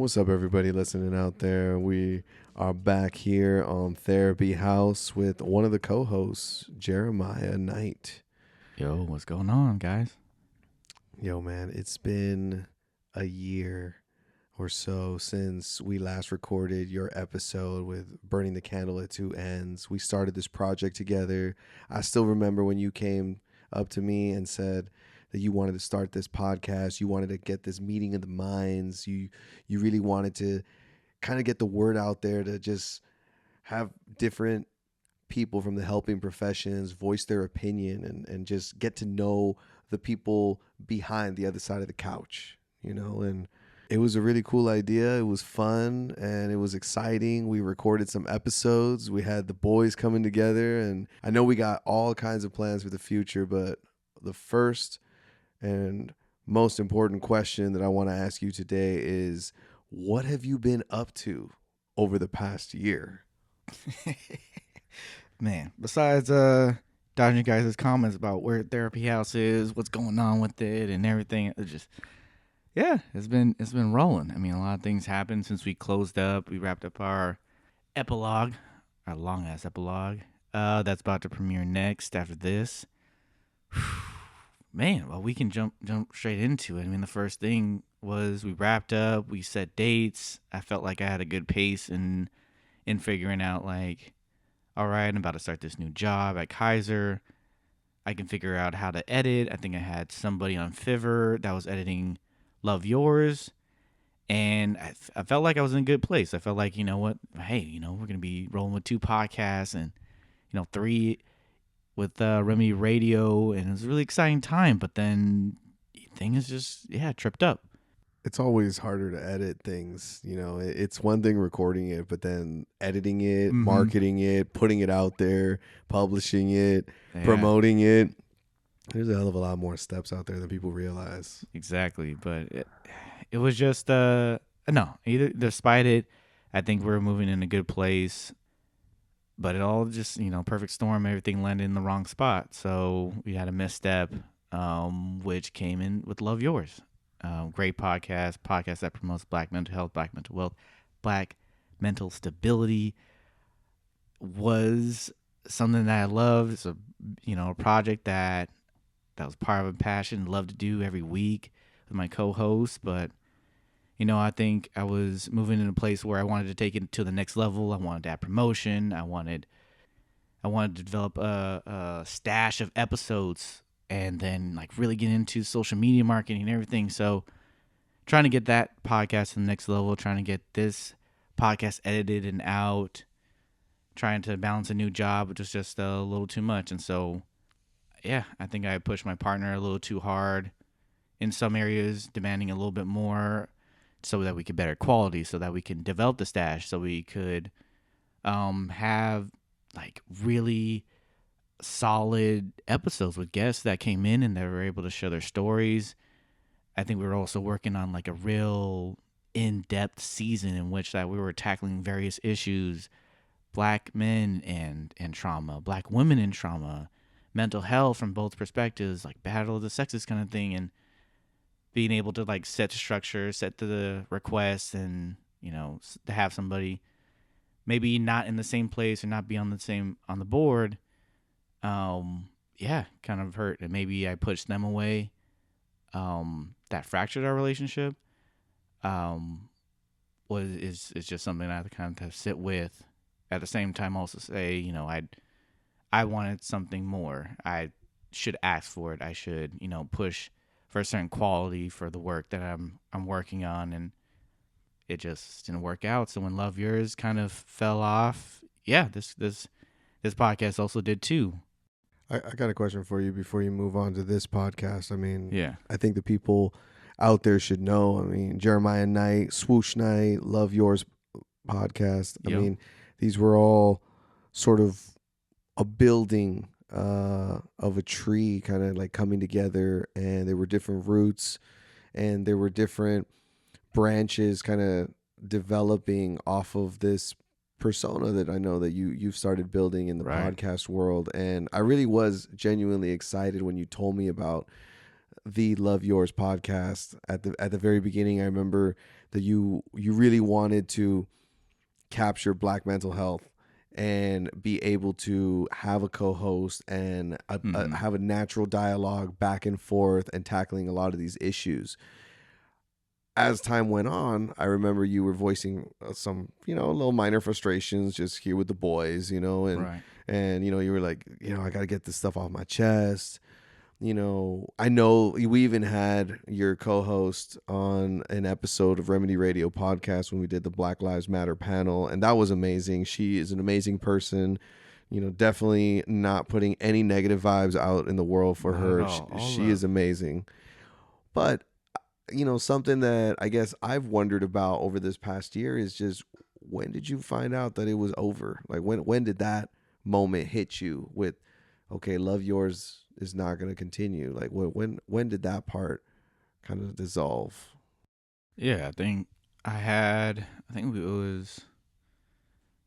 What's up, everybody listening out there? We are back here on Therapy House with one of the co-hosts, Jeremiah Knight. Yo, what's going on, guys? Yo, man, it's been a year or so since we last recorded your episode with Burning the Candle at Two Ends. We started this project together. I still remember when you came up to me and said that you wanted to start this podcast. You wanted to get this meeting of the minds. You really wanted to kind of get the word out there to just have different people from the helping professions voice their opinion and just get to know the people behind the other side of the couch, and it was a really cool idea. It was fun and it was exciting. We recorded some episodes. We had the boys coming together, and I know we got all kinds of plans for the future, but the first and most important question that I want to ask you today is, what have you been up to over the past year? Man, besides dodging you guys' comments about where Therapy House is, what's going on with it and everything, it's been rolling. I mean, a lot of things happened since we closed up. We wrapped up our epilogue, our long ass epilogue. That's about to premiere next after this. Man, well, we can jump straight into it. I mean, the first thing was we wrapped up, we set dates. I felt like I had a good pace in figuring out, like, all right, I'm about to start this new job at Kaiser. I can figure out how to edit. I think I had somebody on Fiverr that was editing Love Yours, and I felt like I was in a good place. I felt like, you know what, hey, we're going to be rolling with 2 podcasts and, 3 with Remedy Radio, and it was a really exciting time, but then things just, tripped up. It's always harder to edit things. It's one thing recording it, but then editing it, marketing it, putting it out there, publishing it, promoting it. There's a hell of a lot more steps out there than people realize. Exactly. But it was just, despite it, I think we're moving in a good place. But it all just, perfect storm, everything landed in the wrong spot. So we had a misstep, which came in with Love Yours. Great podcast that promotes Black mental health, Black mental wealth, Black mental stability. Was something that I loved. It's a project that was part of a passion, love to do every week with my co-host. But I think I was moving in a place where I wanted to take it to the next level. I wanted to add promotion. I wanted to develop a stash of episodes, and then like really get into social media marketing and everything. So trying to get that podcast to the next level, trying to get this podcast edited and out, trying to balance a new job, which was just a little too much. And so, I think I pushed my partner a little too hard in some areas, demanding a little bit more so that we could better quality, so that we can develop the stash, so we could have like really solid episodes with guests that came in and they were able to share their stories. I think we were also working on like a real in-depth season in which that we were tackling various issues, Black men and trauma, Black women in trauma, mental health from both perspectives, like battle of the sexes kind of thing, and being able to like set the structure, set the requests, and to have somebody maybe not in the same place or not be on the board, kind of hurt. And maybe I pushed them away. That fractured our relationship. Is just something I have to kind of sit with. At the same time, also say, I wanted something more. I should ask for it. I should, push for a certain quality for the work that I'm working on, and it just didn't work out. So when Love Yours kind of fell off, this podcast also did too. I got a question for you before you move on to this podcast. I mean, I think the people out there should know. I mean, Jeremiah Knight, Swoosh Knight, Love Yours podcast. I mean, these were all sort of a building of a tree kind of like coming together, and there were different roots and there were different branches kind of developing off of this persona that I know that you've started building in the podcast world. And I really was genuinely excited when you told me about the Love Yours podcast at the very beginning. I remember that you really wanted to capture Black mental health and be able to have a co-host and Mm-hmm. have a natural dialogue back and forth and tackling a lot of these issues. As time went on, I remember you were voicing some, a little minor frustrations just here with the boys, Right. and you were like, I got to get this stuff off my chest. I know we even had your co-host on an episode of Remedy Radio podcast when we did the Black Lives Matter panel, and that was amazing. She is an amazing person. Definitely not putting any negative vibes out in the world for Not at her. all. All She is love. amazing. But something that I guess I've wondered about over this past year is just, when did you find out that it was over? Like, when did that moment hit you with, okay, Love Yours is not going to continue? Like, when did that part kind of dissolve? Yeah, I think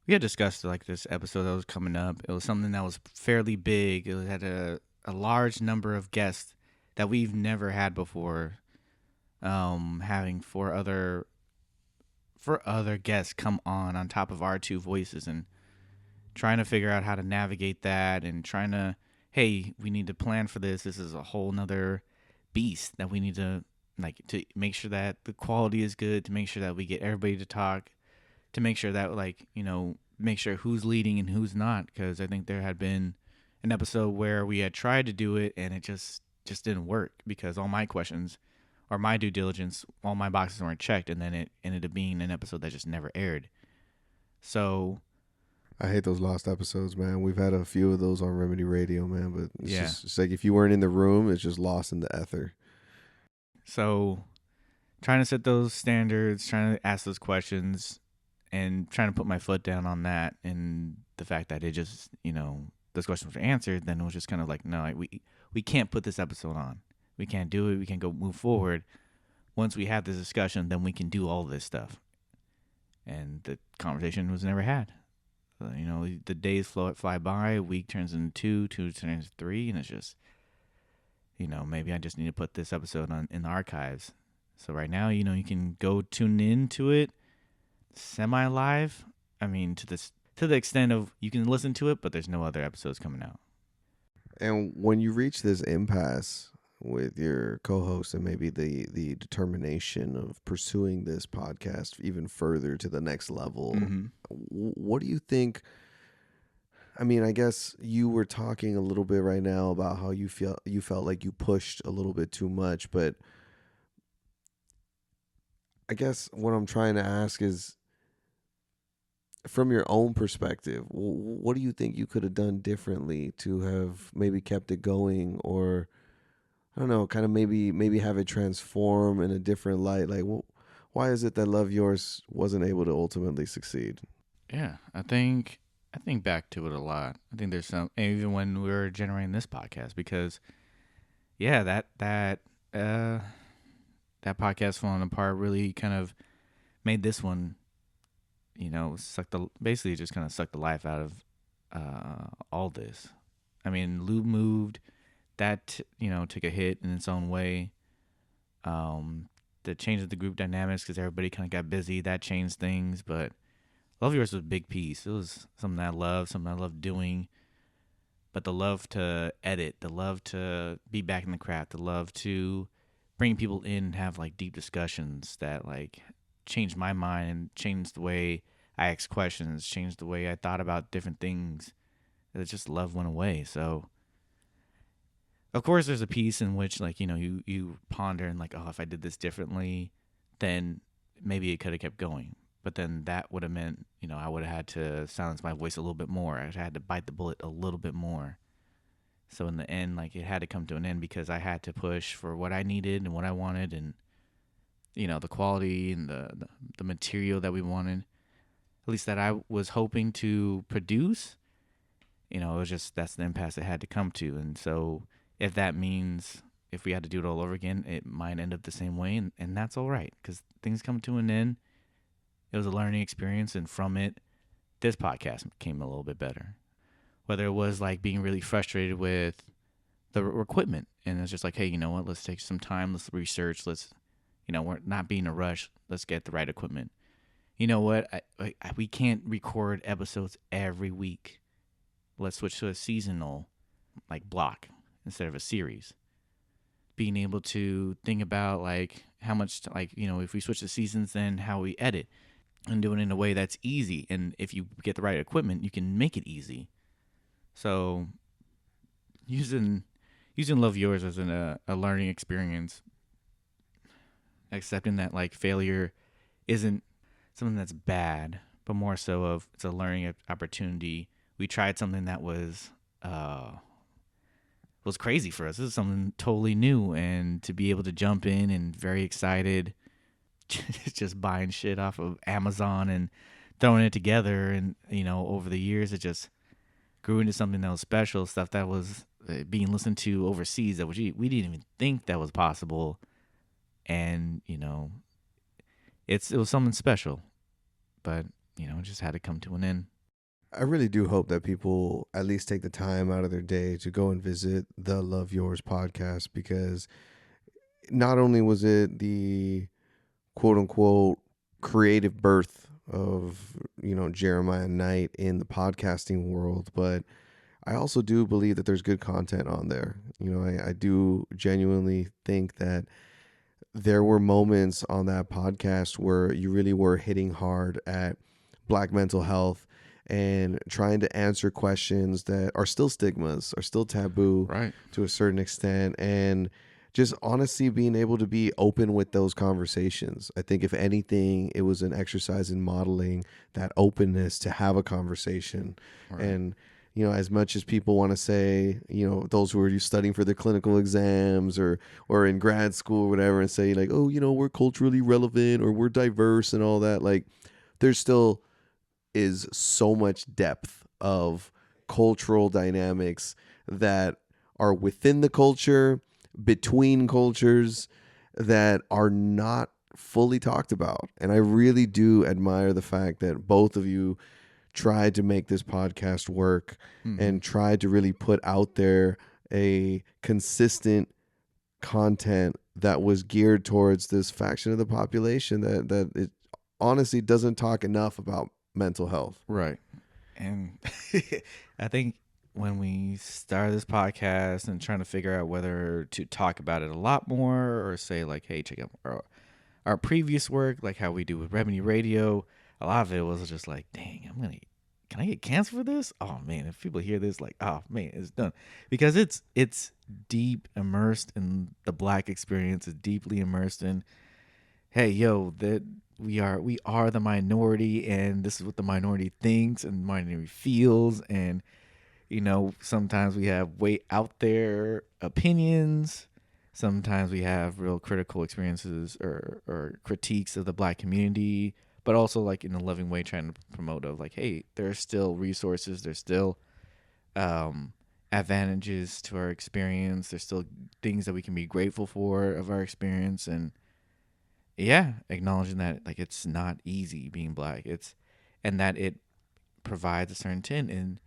we had discussed like this episode that was coming up. It was something that was fairly big. Had a large number of guests that we've never had before. Having four other guests come on top of our two voices, and trying to figure out how to navigate that, and trying to, hey, we need to plan for this. This is a whole nother beast that we need to, like, to make sure that the quality is good, to make sure that we get everybody to talk, to make sure that, like, make sure who's leading and who's not. Because I think there had been an episode where we had tried to do it and it just didn't work, because all my questions or my due diligence, all my boxes weren't checked, and then it ended up being an episode that just never aired. So I hate those lost episodes, man. We've had a few of those on Remedy Radio, man, but yeah, it's like if you weren't in the room, it's just lost in the ether. so trying to set those standards, trying to ask those questions, and trying to put my foot down on that, and the fact that it just, those questions were answered, then it was just kind of like, no, we can't put this episode on. We can't do it. We can't go move forward. Once we have this discussion, then we can do all this stuff. And the conversation was never had. The days fly by. A week turns into two turns into three, and it's just, maybe I just need to put this episode in the archives. So right now, you can go tune into it semi live. I mean, to the extent of you can listen to it, but there's no other episodes coming out. And when you reach this impasse with your co-host and maybe the determination of pursuing this podcast even further to the next level, Mm-hmm. what do you think? I mean, I guess you were talking a little bit right now about how you felt like you pushed a little bit too much, but I guess what I'm trying to ask is, from your own perspective, what do you think you could have done differently to have maybe kept it going, or I don't know, kind of maybe have it transform in a different light? Like, why is it that Love Yours wasn't able to ultimately succeed? Yeah, I think back to it a lot. I think there's some, even when we were generating this podcast, because yeah, uh that podcast falling apart really kind of made this one, basically just kind of sucked the life out of all this. I mean, Lou moved, that took a hit in its own way. The change of the group dynamics, because everybody kind of got busy, that changed things. But Love Yours was a big piece. It was something I loved doing. But the love to edit, the love to be back in the craft, the love to bring people in and have like deep discussions that like changed my mind and changed the way I asked questions, changed the way I thought about different things. It just love went away. So of course there's a piece in which, like, you ponder and like, oh, if I did this differently, then maybe it could have kept going. But then that would have meant, I would have had to silence my voice a little bit more. I had to bite the bullet a little bit more. So in the end, like, it had to come to an end, because I had to push for what I needed and what I wanted, and the quality and the material that we wanted, at least that I was hoping to produce. It was just, that's the impasse it had to come to. And so if that means if we had to do it all over again, it might end up the same way, and that's all right, because things come to an end. It was a learning experience, and from it, this podcast came a little bit better. Whether it was like being really frustrated with the equipment, and it's just like, hey, you know what? Let's take some time. Let's research. Let's, we're not being a rush. Let's get the right equipment. You know what? We can't record episodes every week. Let's switch to a seasonal like block instead of a series. Being able to think about like how much like if we switch the seasons, then how we edit and do it in a way that's easy. And if you get the right equipment, you can make it easy. So using Love Yours as a learning experience, accepting that like failure isn't something that's bad, but more so of it's a learning opportunity. We tried something that was crazy for us. This is something totally new, and to be able to jump in and very excited, just buying shit off of Amazon and throwing it together, and over the years it just grew into something that was special, stuff that was being listened to overseas that we didn't even think that was possible, and it was something special, but it just had to come to an end. I really do hope that people at least take the time out of their day to go and visit the Love Yours podcast, because not only was it the quote unquote creative birth of, Jeremiah Knight in the podcasting world, but I also do believe that there's good content on there. I do genuinely think that there were moments on that podcast where you really were hitting hard at Black mental health and trying to answer questions that are still stigmas, are still taboo Right. to a certain extent, and just honestly being able to be open with those conversations. I think if anything, it was an exercise in modeling that openness to have a conversation. Right. And as much as people want to say, those who are studying for their clinical exams or in grad school or whatever, and say like, oh, we're culturally relevant or we're diverse and all that, like there's still is so much depth of cultural dynamics that are within the culture, between cultures, that are not fully talked about. And I really do admire the fact that both of you tried to make this podcast work and tried to really put out there a consistent content that was geared towards this faction of the population that it honestly doesn't talk enough about mental health. Right. And I think when we started this podcast and trying to figure out whether to talk about it a lot more or say like, hey, check out our previous work, like how we do with Revenue Radio, a lot of it was just like, dang, can I get canceled for this? Oh man, if people hear this, like, oh man, it's done. Because it's deep immersed in the Black experience, it's deeply immersed in, hey, yo, that we are the minority, and this is what the minority thinks and the minority feels, and sometimes we have way out there opinions, sometimes we have real critical experiences or critiques of the Black community, but also like in a loving way trying to promote of like, hey, there's still resources, there's still advantages to our experience, there's still things that we can be grateful for of our experience, and yeah, acknowledging that like it's not easy being Black, and that it provides a certain tint and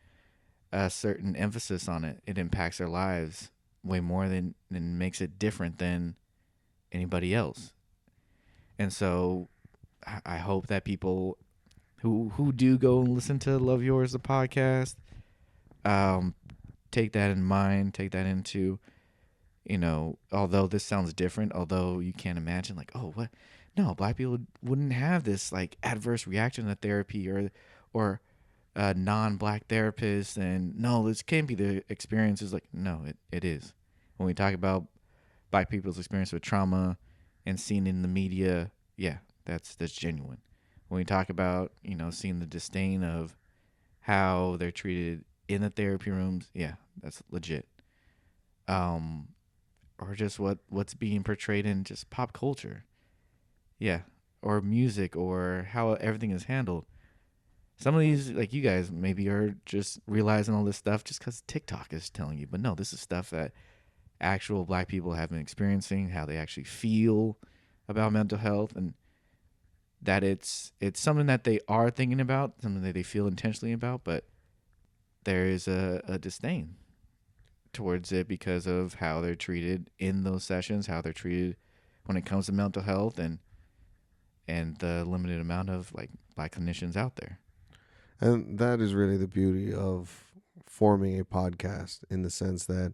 a certain emphasis on it. It impacts their lives way more than makes it different than anybody else. And so I hope that people who do go and listen to Love Yours the podcast, take that in mind, take that into, although this sounds different, although you can't imagine like, oh, what? No, Black people wouldn't have this like adverse reaction to therapy or non-Black therapists, and no, this can't be the experiences. Like, no, it is. When we talk about Black people's experience with trauma and seeing in the media, yeah, that's genuine. When we talk about seeing the disdain of how they're treated in the therapy rooms, yeah, that's legit. Or just what's being portrayed in just pop culture, yeah, or music, or how everything is handled. Some of these, like you guys, maybe are just realizing all this stuff just because TikTok is telling you. But no, this is stuff that actual Black people have been experiencing, how they actually feel about mental health, and that it's something that they are thinking about, something that they feel intentionally about, but there is a disdain towards it because of how they're treated in those sessions, how they're treated when it comes to mental health and the limited amount of like black clinicians out there. And that is really the beauty of forming a podcast, in the sense that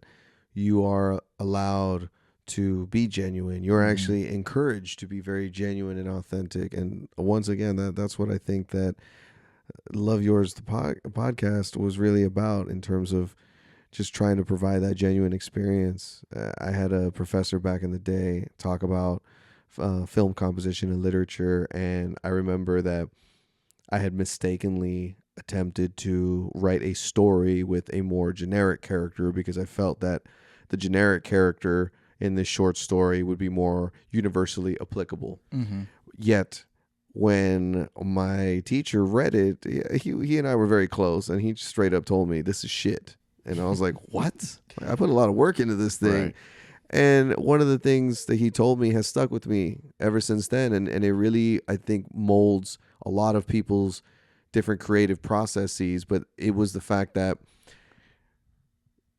you are allowed to be genuine. You're Mm-hmm. actually encouraged to be very genuine and authentic. And once again, that's what I think that Love Yours, the podcast, was really about, in terms of just trying to provide that genuine experience. I had a professor back in the day talk about film composition and literature, and I remember that I had mistakenly attempted to write a story with a more generic character, because I felt that the generic character in this short story would be more universally applicable. Mm-hmm. Yet, when my teacher read it, he and I were very close, and he straight up told me, "This is shit." And I was like, "What?" I put a lot of work into this thing. Right. And one of the things that he told me has stuck with me ever since then. And it really, I think, molds a lot of people's different creative processes. But it was the fact that,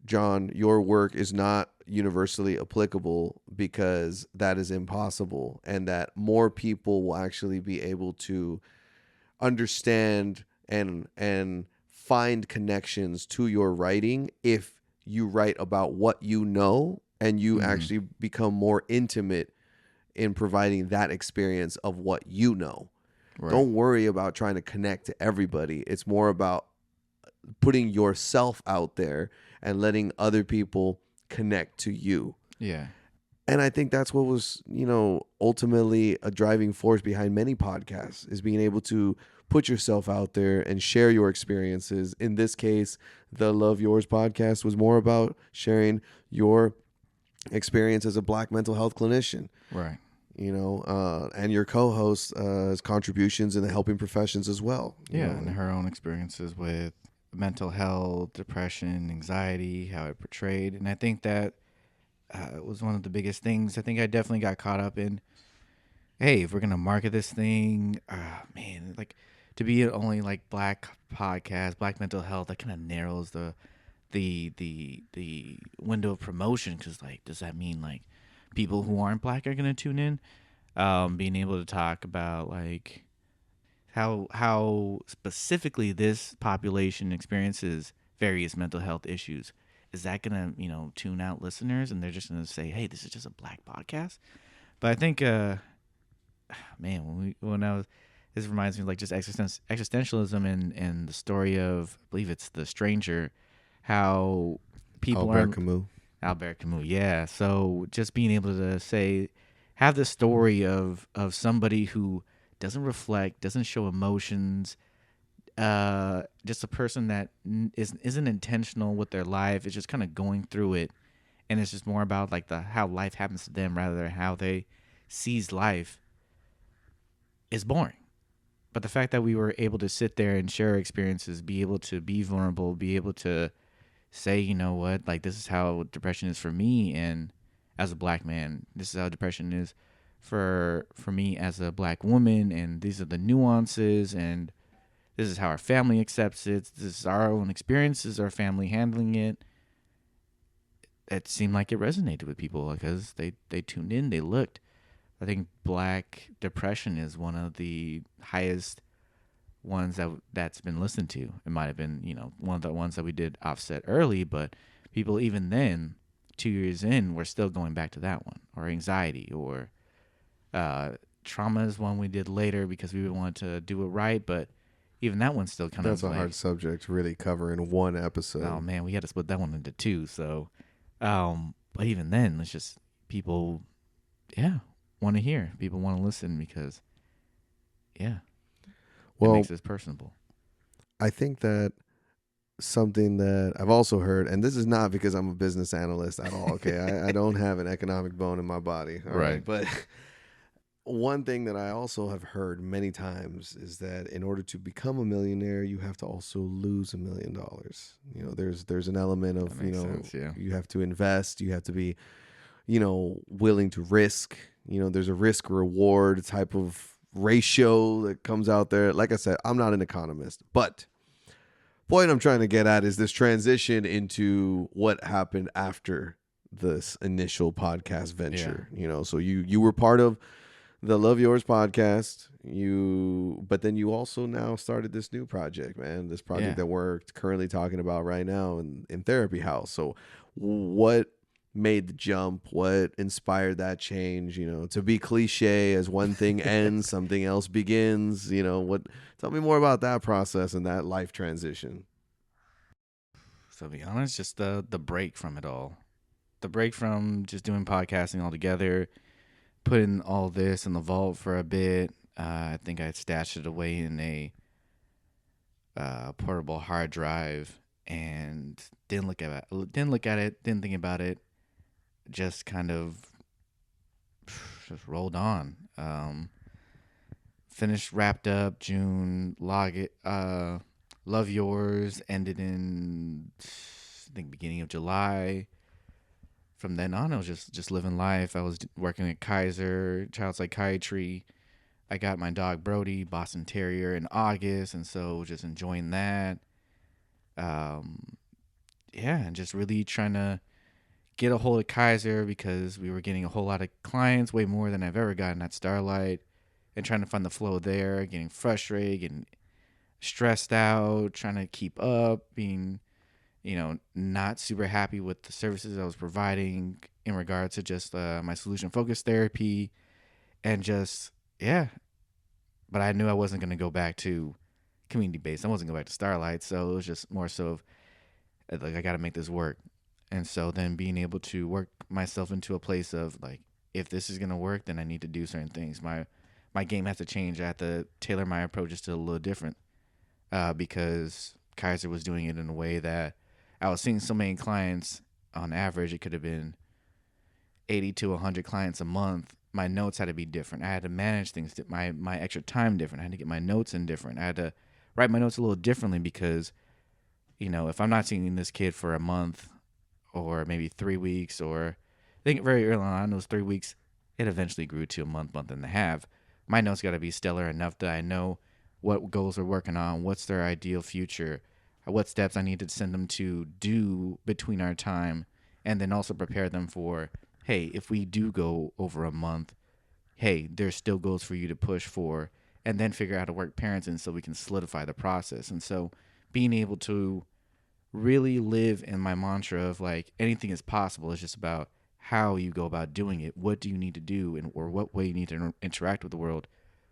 John, your work is not universally applicable because that is impossible, and that more people will actually be able to understand and find connections to your writing if you write about what you know, and you Mm-hmm. actually become more intimate in providing that experience of what you know. Right. Don't worry about trying to connect to everybody. It's more about putting yourself out there and letting other people connect to you. Yeah. And I think that's what was, ultimately a driving force behind many podcasts, is being able to put yourself out there and share your experiences. In this case, the Love Yours podcast was more about sharing your experience as a Black mental health clinician, Right. and your co-host contributions in the helping professions as well. Yeah, and her own experiences with mental health, depression, anxiety, how it portrayed, and I think that was one of the biggest things. I think I definitely got caught up in. Hey, if we're gonna market this thing, man, like to be only like black podcast, black mental health, that kind of narrows the window of promotion. Because like, does that mean like people who aren't black are gonna tune in? Being able to talk about like how specifically this population experiences various mental health issues, is that gonna tune out listeners and they're just gonna say, hey, this is just a black podcast? But I think man, when I was, this reminds me of like just existentialism and the story of, I believe it's The Stranger, how people Albert are Camus. Albert Camus. Yeah. So just being able to say, have the story of somebody who doesn't reflect, doesn't show emotions, just a person that isn't intentional with their life. It's just kind of going through it, and it's just more about like the how life happens to them rather than how they sees life, is boring. But the fact that we were able to sit there and share our experiences, be able to be vulnerable, be able to say, you know what, like this is how depression is for me, and as a black man, this is how depression is for me as a black woman, and these are the nuances, and this is how our family accepts it. This is our own experiences, our family handling it. It seemed like it resonated with people because they tuned in, they looked. I think black depression is one of the highest ones that's been listened to. It might have been, one of the ones that we did offset early, but people even then, 2 years in, we're still going back to that one. Or anxiety, or trauma is one we did later because we wanted to do it right, but even that one's still kind That's of a like, hard subject to really cover in one oh episode. man, we had to split that one into two. So, but even then, it's just people, yeah, want to hear. People want to listen because, yeah, it Well, makes it personable. I think that something that I've also heard, and this is not because I'm a business analyst at all, okay? I don't have an economic bone in my body, all right? Right. But one thing that I also have heard many times is that in order to become a millionaire, you have to also lose $1 million. There's an element That of, makes sense. Yeah. you have to invest, you have to be, willing to risk. There's a risk reward type of ratio that comes out there. Like I said, I'm not an economist, but point I'm trying to get at is this transition into what happened after this initial podcast Yeah. venture. So you were part of the Love Yours podcast. But then you also now started this new project, man. This project Yeah. that we're currently talking about right now in Therapy House. So, what made the jump? What inspired that change? To be cliche, as one thing ends, something else begins. What? Tell me more about that process and that life transition. So to be honest, just the break from it all. The break from just doing podcasting altogether, putting all this in the vault for a bit. I think I stashed it away in a portable hard drive and didn't look at it, didn't think about it. Just kind of just rolled on. Finished, wrapped up June. Love Yours ended in I think beginning of July. From then on, I was just living life. I was working at Kaiser Child Psychiatry. I got my dog Brody, Boston Terrier, in August, and so just enjoying that. Um, yeah, and just really trying to get a hold of Kaiser because we were getting a whole lot of clients, way more than I've ever gotten at Starlight, and trying to find the flow there, getting frustrated, getting stressed out, trying to keep up, being, not super happy with the services I was providing in regards to just my solution focused therapy and just, yeah. But I knew I wasn't going to go back to community based. I wasn't going to go back to Starlight. So it was just more so of like, I got to make this work. And so then being able to work myself into a place of like, if this is going to work, then I need to do certain things. My game has to change. I have to tailor my approaches to a little different because Kaiser was doing it in a way that I was seeing so many clients. On average, it could have been 80 to 100 clients a month. My notes had to be different. I had to manage things, my extra time different. I had to get my notes in different. I had to write my notes a little differently because, if I'm not seeing this kid for a month or maybe 3 weeks, or I think very early on, those 3 weeks, it eventually grew to a month, month and a half. My notes got to be stellar enough that I know what goals they're working on, what's their ideal future, what steps I need to send them to do between our time, and then also prepare them for, hey, if we do go over a month, hey, there's still goals for you to push for, and then figure out how to work parents in so we can solidify the process. And so being able to really live in my mantra of like anything is possible. It's just about how you go about doing it. What do you need to do, and or what way you need to interact with the world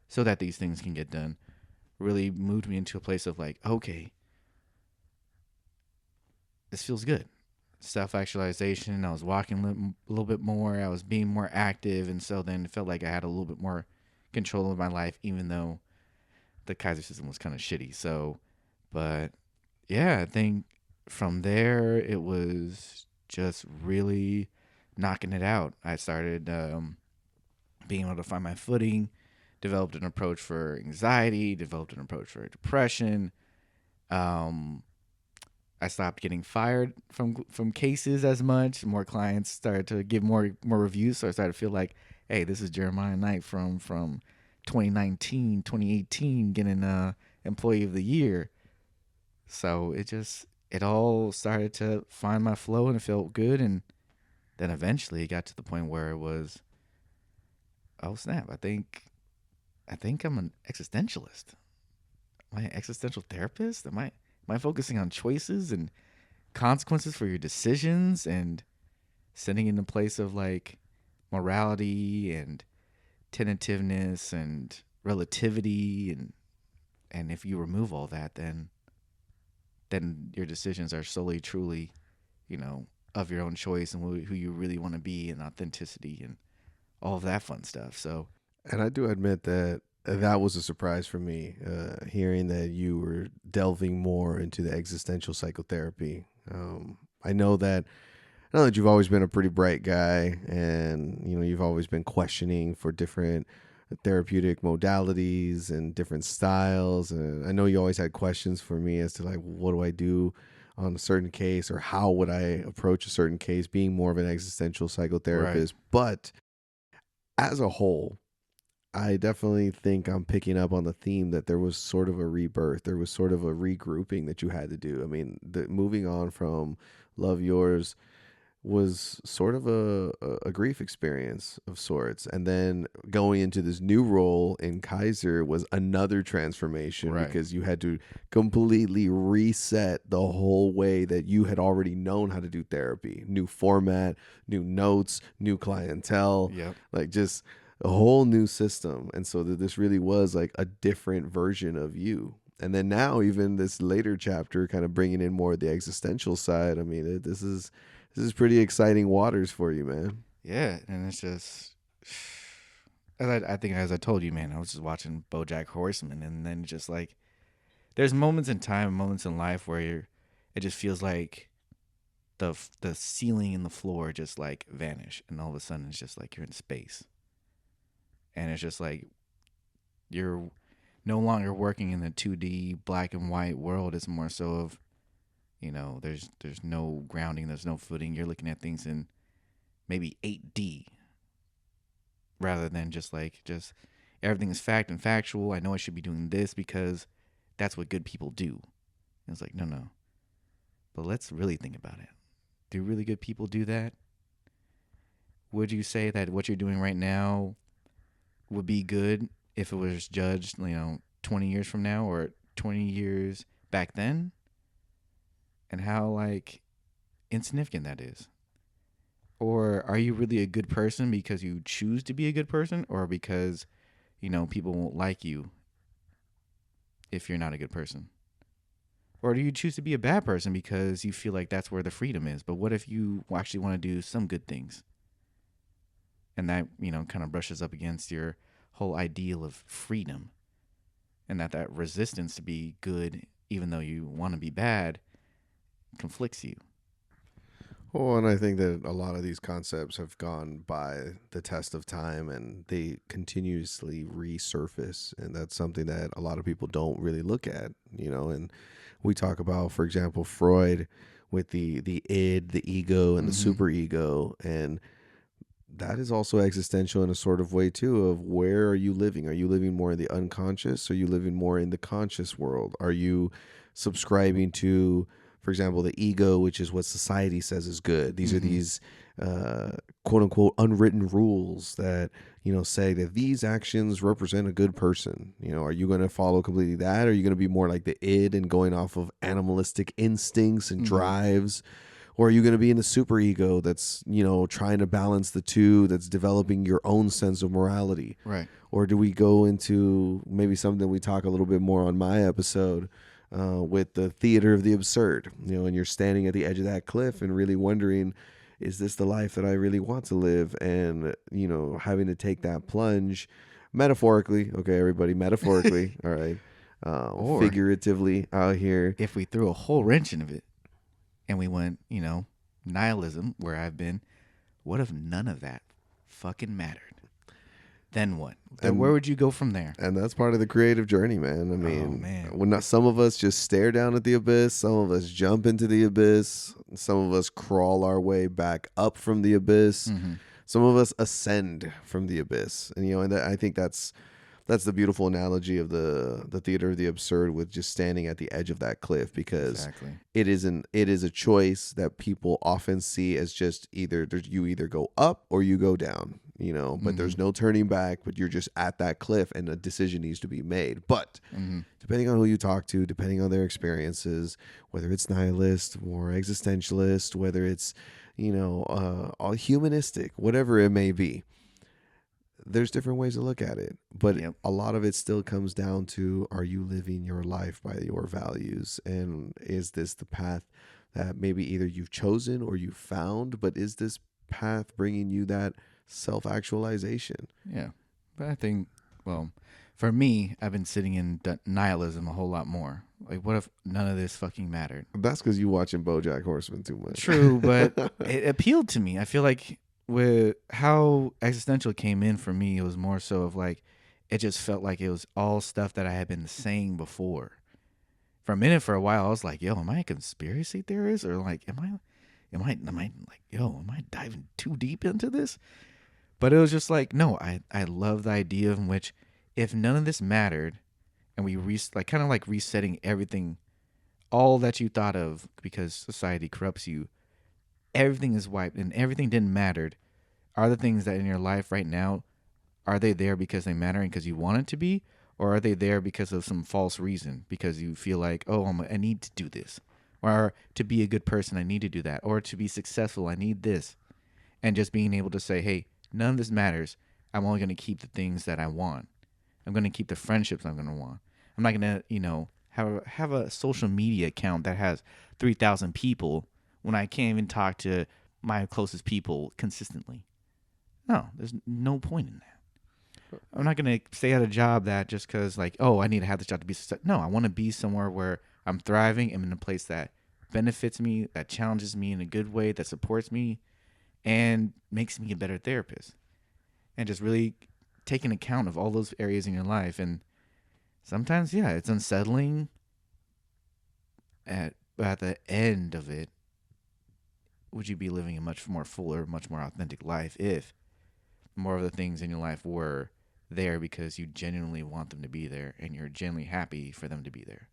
so that these things can get done. Really moved me into a place of like, okay, this feels good. Self actualization. I was walking a little bit more. I was being more active, and so then it felt like I had a little bit more control of my life, even though the Kaiser system was kind of shitty. So, but yeah, I think from there it was just really knocking it out. I started being able to find my footing, developed an approach for anxiety, developed an approach for depression. Um, I stopped getting fired from cases as much. More clients started to give more reviews, so I started to feel like, hey, this is Jeremiah Knight from 2019, 2018, getting employee of the year. So it all started to find my flow and it felt good. And then eventually it got to the point where it was, oh snap, I think I'm an existentialist. Am I an existential therapist? Am I focusing on choices and consequences for your decisions and sitting in a place of like morality and tentativeness and relativity, and if you remove all that, then your decisions are solely truly, of your own choice and who you really want to be, and authenticity and all of that fun stuff. So And I do admit that that was a surprise for me, hearing that you were delving more into the existential psychotherapy. I know that you've always been a pretty bright guy, and you've always been questioning for different therapeutic modalities and different styles. And I know you always had questions for me as to like, what do I do on a certain case, or how would I approach a certain case, being more of an existential right, psychotherapist. But as a whole, I definitely think I'm picking up on the theme that there was sort of a rebirth. There was sort of a regrouping that you had to do. I mean, moving on from Love Yours was sort of a grief experience of sorts. And then going into this new role in Kaiser was another transformation Right. because you had to completely reset the whole way that you had already known how to do therapy. New format, new notes, new clientele, Yep. like just a whole new system. And so that this really was like a different version of you. And then now, even this later chapter, kind of bringing in more of the existential side. I mean, this is pretty exciting waters for you, man. Yeah, and it's just I think as I told you, man, I was just watching BoJack Horseman, and then just like there's moments in time, moments in life where it just feels like the ceiling and the floor just like vanish, and all of a sudden it's just like you're in space, and it's just like you're no longer working in the 2D black and white world. It's more so of there's no grounding, there's no footing. You're looking at things in maybe 8D rather than just everything is fact and factual. I know I should be doing this because that's what good people do. And it's like, no. But let's really think about it. Do really good people do that? Would you say that what you're doing right now would be good if it was judged, 20 years from now or 20 years back then? And how like insignificant that is? Or are you really a good person because you choose to be a good person, or because people won't like you if you're not a good person? Or do you choose to be a bad person because you feel like that's where the freedom is? But what if you actually want to do some good things? And that, kind of brushes up against your whole ideal of freedom, and that resistance to be good, even though you want to be bad, conflicts you. Well, and I think that a lot of these concepts have gone by the test of time and they continuously resurface. And that's something that a lot of people don't really look at, and we talk about, for example, Freud with the id, the ego, and the Mm-hmm. superego. And that is also existential in a sort of way too, of where are you living? Are you living more in the unconscious? Are you living more in the conscious world? Are you subscribing to, for example, the ego, which is what society says is good? These are Mm-hmm. these quote unquote unwritten rules that say that these actions represent a good person. Are you going to follow completely that, or are you going to be more like the id and going off of animalistic instincts and Mm-hmm. drives? Or are you going to be in the superego that's, trying to balance the two, that's developing your own sense of morality? Right. Or do we go into maybe something we talk a little bit more on my episode with the theater of the absurd, and you're standing at the edge of that cliff and really wondering, is this the life that I really want to live? And, having to take that plunge metaphorically. Okay, everybody, metaphorically. All right. Or Figuratively out here. if we threw a whole wrench into it and we went, nihilism, where I've been, what if none of that fucking mattered? Then what? Then where And would you go from there? And that's part of the creative journey, man. I Oh mean, man. when not, some of us just stare down at the abyss, some of us jump into the abyss, some of us crawl our way back up from the abyss, Mm-hmm. some of us ascend from the abyss. And I think that's the beautiful analogy of the theater of the absurd, with just standing at the edge of that cliff, because Exactly. it is a choice that people often see as just you either go up or you go down, but there's no turning back, but you're just at that cliff and a decision needs to be made. But Mm-hmm. depending on who you talk to, depending on their experiences, whether it's nihilist or existentialist, whether it's all humanistic, whatever it may be, there's different ways to look at it, but Yep. a lot of it still comes down to, are you living your life by your values? And is this the path that maybe either you've chosen or you found, but is this path bringing you that self-actualization? Yeah. But I think, well, for me, I've been sitting in nihilism a whole lot more. Like, what if none of this fucking mattered? That's because you watching BoJack Horseman too much. True, but it appealed to me. I feel like with how existential came in for me, it was more so of like, it just felt like it was all stuff that I had been saying before. For a minute, for a while, I was like, yo, am I a conspiracy theorist? Or like, am I like, yo, am I diving too deep into this? But it was just like, no, I love the idea in which if none of this mattered and we kind of like resetting everything, all that you thought of, because society corrupts you, everything is wiped and everything didn't matter, are the things that in your life right now, are they there because they matter and because you want it to be? Or are they there because of some false reason? Because you feel like, oh, I need to do this. Or to be a good person, I need to do that. Or to be successful, I need this. And just being able to say, hey, none of this matters. I'm only going to keep the things that I want. I'm going to keep the friendships I'm going to want. I'm not going to, have a social media account that has 3,000 people when I can't even talk to my closest people consistently. No, there's no point in that. I'm not going to stay at a job that just because, like, oh, I need to have this job to be successful. No, I want to be somewhere where I'm thriving and in a place that benefits me, that challenges me in a good way, that supports me, and makes me a better therapist. And just really taking account of all those areas in your life. And sometimes, yeah, it's unsettling. But at the end of it, would you be living a much more fuller, much more authentic life if more of the things in your life were there because you genuinely want them to be there and you're genuinely happy for them to be there?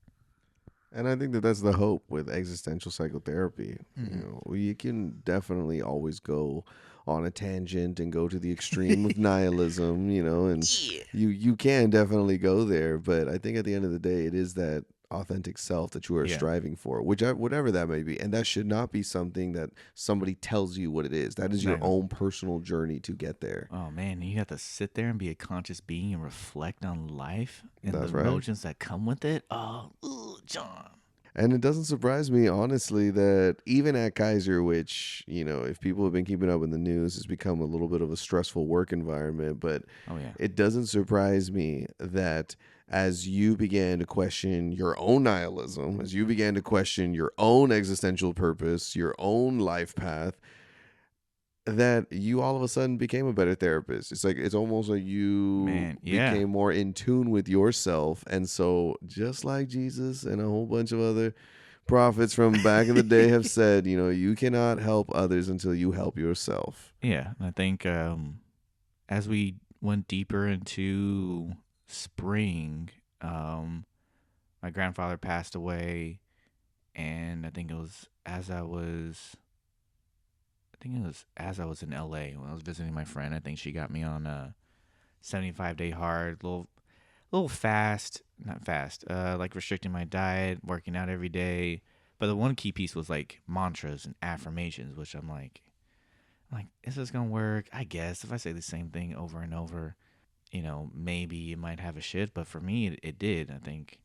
And I think that that's the hope with existential psychotherapy. Mm-hmm. You can definitely always go on a tangent and go to the extreme of nihilism, and Yeah. you can definitely go there. But I think at the end of the day, it is that authentic self that you are Yeah. striving for, whatever that may be. And that should not be something that somebody tells you what it is. That is your Exactly. own personal journey to get there. Oh man, you have to sit there and be a conscious being and reflect on life and the That's right. emotions that come with it. Oh, ooh, John. And it doesn't surprise me, honestly, that even at Kaiser, which, if people have been keeping up in the news, has become a little bit of a stressful work environment. But Oh yeah. it doesn't surprise me that as you began to question your own nihilism, as you began to question your own existential purpose, your own life path, that you all of a sudden became a better therapist. It's almost like you Man, yeah. became more in tune with yourself. And so, just like Jesus and a whole bunch of other prophets from back in the day have said, you cannot help others until you help yourself. Yeah, I think as we went deeper into spring, my grandfather passed away, and I think it was as I was in LA when I was visiting my friend. I think she got me on a 75-day hard, little fast, not fast, like restricting my diet, working out every day. But the one key piece was like mantras and affirmations, which I'm like, is this gonna work? I guess if I say the same thing over and over, maybe it might have a shift. But for me, it did. I think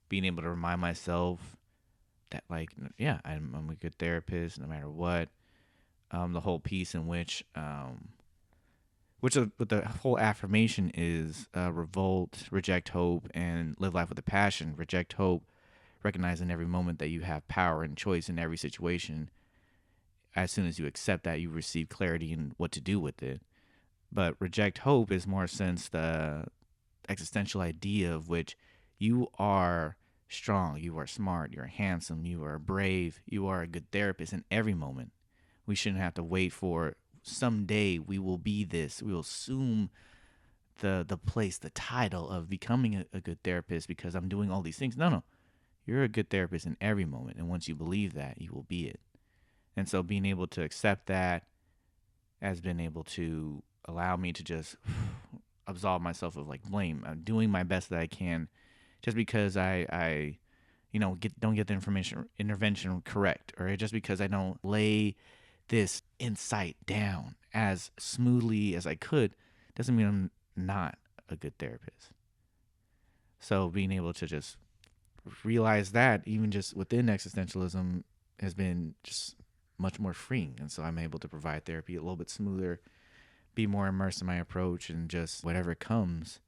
being able to remind myself that, like, yeah, I'm a good therapist no matter what. The whole piece in which the whole affirmation is revolt, reject hope, and live life with a passion. Reject hope, recognizing every moment that you have power and choice in every situation. As soon as you accept that, you receive clarity in what to do with it. But reject hope is more since the existential idea of which you are strong, you are smart, you're handsome, you are brave, you are a good therapist in every moment. We shouldn't have to wait for someday we will be this. We will assume the place, the title of becoming a good therapist because I'm doing all these things. No, no. You're a good therapist in every moment. And once you believe that, you will be it. And so being able to accept that has been able to allow me to just absolve myself of like blame. I'm doing my best that I can just because I don't get the information intervention correct, or just because I don't lay this insight down as smoothly as I could, doesn't mean I'm not a good therapist. So being able to just realize that even just within existentialism has been just much more freeing. And so I'm able to provide therapy a little bit smoother, be more immersed in my approach, and just whatever comes,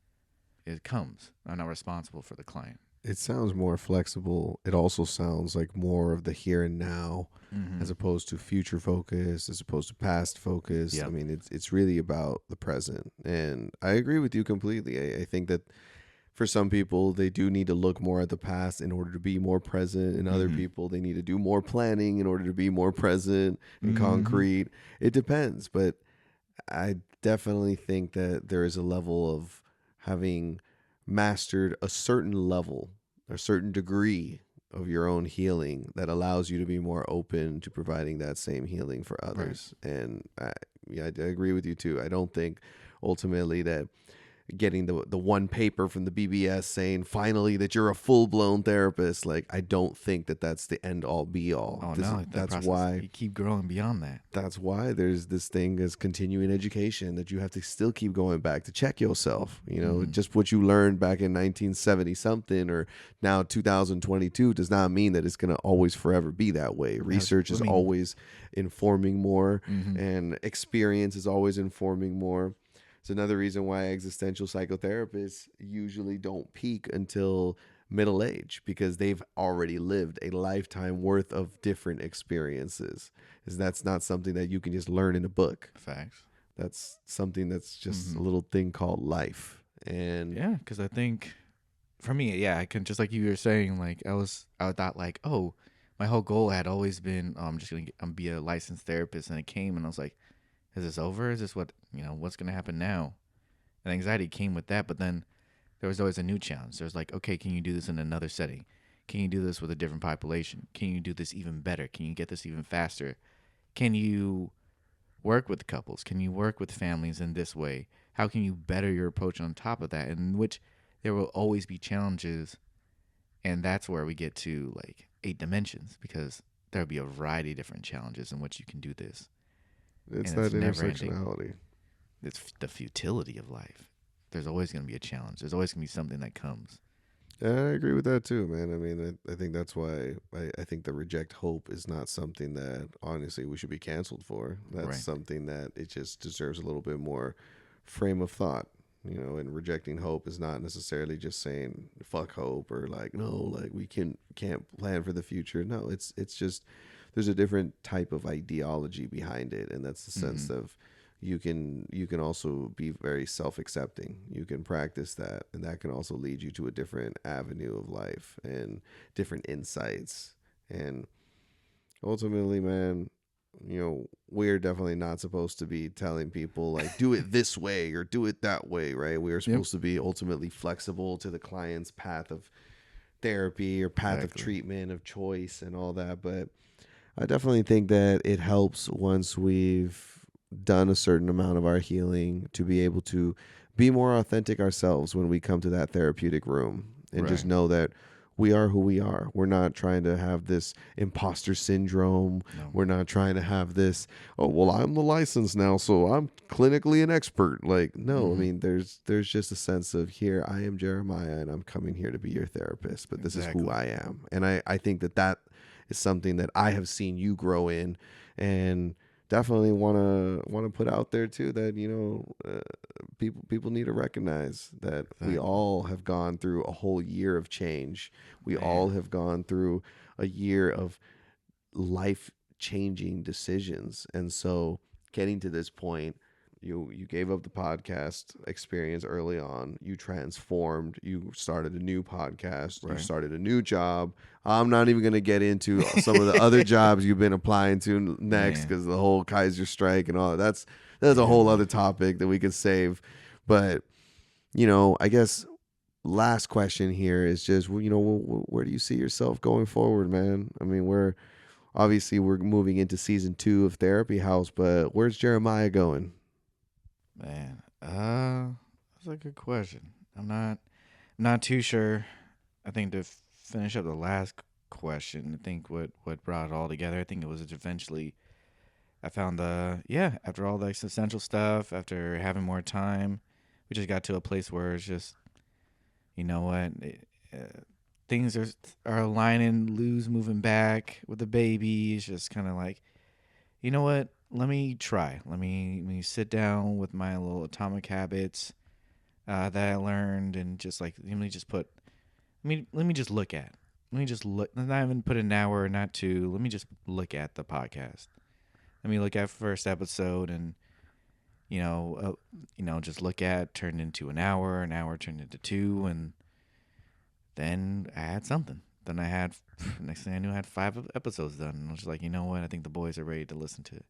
it comes. I'm not responsible for the client. It sounds more flexible. It also sounds like more of the here and now Mm-hmm. as opposed to future focus, as opposed to past focus. I Yep. mean, it's really about the present. And I agree with you completely. I think that for some people, they do need to look more at the past in order to be more present. And other Mm-hmm. people, they need to do more planning in order to be more present and Mm-hmm. concrete. It depends. But I definitely think that there is a level of having mastered a certain level, a certain degree of your own healing that allows you to be more open to providing that same healing for Right. others. And yeah, I agree with you too. I don't think ultimately that getting the one paper from the BBS saying finally that you're a full blown therapist, like I don't think that that's the end all be all. Oh This no, that that's process why you keep growing beyond that. there's this thing as continuing education that you have to still keep going back to check yourself. You know, Mm-hmm. just what you learned back in 1970 something or now 2022 does not mean that it's going to always forever be that way. Research I is mean, always informing more, mm-hmm. and experience is always informing more. It's another reason why existential psychotherapists usually don't peak until middle age, because they've already lived a lifetime worth of different experiences. Is that's not something that you can just learn in a book. Facts. That's something that's just Mm-hmm. a little thing called life. And Yeah, because I think for me, yeah, I can just like you were saying, like I thought like, oh, my whole goal had always been, I'm just gonna be a licensed therapist, and it came, and I was like, is this over? Is this what's gonna happen now? And anxiety came with that, but then there was always a new challenge. There's like, okay, can you do this in another setting? Can you do this with a different population? Can you do this even better? Can you get this even faster? Can you work with couples? Can you work with families in this way? How can you better your approach on top of that? In which there will always be challenges, and that's where we get to like 8 dimensions, because there'll be a variety of different challenges in which you can do this, it's and that it's never ending. intersectionality. It's the futility of life. There's always going to be a challenge. There's always going to be something that comes. And I agree with that too, man. I mean, I think that's why I think the reject hope is not something that honestly we should be canceled for. That's Right. something that it just deserves a little bit more frame of thought. You know, and rejecting hope is not necessarily just saying fuck hope or like no, like we can't plan for the future. No, it's just there's a different type of ideology behind it, and that's the Mm-hmm. sense of you can also be very self-accepting. You can practice that, and that can also lead you to a different avenue of life and different insights. And ultimately, man, we're definitely not supposed to be telling people like do it this way or do it that way, right? We are Yep. supposed to be ultimately flexible to the client's path of therapy or path of Exactly. treatment of choice and all that. But I definitely think that it helps once we've done a certain amount of our healing to be able to be more authentic ourselves when we come to that therapeutic room and just Right. know that we are who we are. We're not trying to have this imposter syndrome. No. We're not trying to have this, oh, well, I'm the license now, so I'm clinically an expert. Like, no, I Mm-hmm. mean, there's just a sense of here, I am Jeremiah and I'm coming here to be your therapist, but this is who Exactly. I am. And I think that is something that I have seen you grow in, and definitely want to put out there too that people need to recognize that we Exactly. all have gone through a whole year of change. We all Man. have gone through a year of life changing decisions, and so getting to this point, you gave up the podcast experience early on. You transformed. You started a new podcast. You Right. started a new job. I'm not even going to get into some of the other jobs you've been applying to next Man. because the whole Kaiser strike and all that. That's a Yeah, whole other man. topic that we could save. But I guess last question here is just where do you see yourself going forward, man? I mean, we're moving into season 2 of Therapy House, but where's Jeremiah going? Man. That's a good question. I'm not too sure. I think to finish up the last question, I think what brought it all together, I think it was eventually I found after all the essential stuff, after having more time, we just got to a place where it's just, you know what, things are aligning, Lou's moving back with the baby. It's just kind of like, you know what, let me try. Let me sit down with my little atomic habits that I learned, and just like let me just put let me just look at. Let me just look. Not even put an hour, not two. Let me just look at the podcast. Let me look at first episode, and just look at turned into an hour turned into two, and then I had something. Then I had next thing I knew, I had 5 episodes done. And I was like, you know what? I think the boys are ready to listen to it.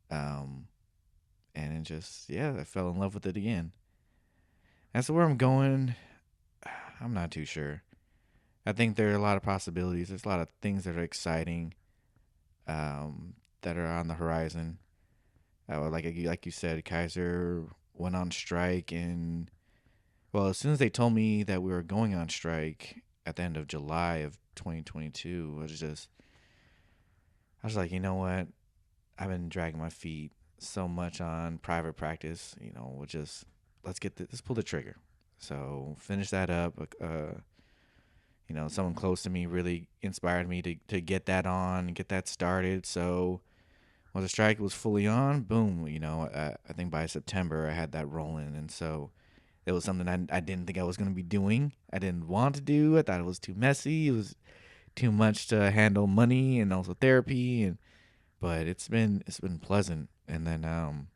Um, and it just I fell in love with it again. As to where I'm going, I'm not too sure. I think there are a lot of possibilities. There's a lot of things that are exciting, that are on the horizon. Like you said, Kaiser went on strike, and well, as soon as they told me that we were going on strike at the end of July of 2022, I was like, you know what? I've been dragging my feet so much on private practice. We'll just let's pull the trigger. So finish that up. Someone close to me really inspired me to get that on and get that started. So when the strike was fully on, boom, I think by September I had that rolling. And so it was something I didn't think I was going to be doing. I didn't want to do. I thought it was too messy. It was too much to handle money and also therapy. But it's been pleasant. And then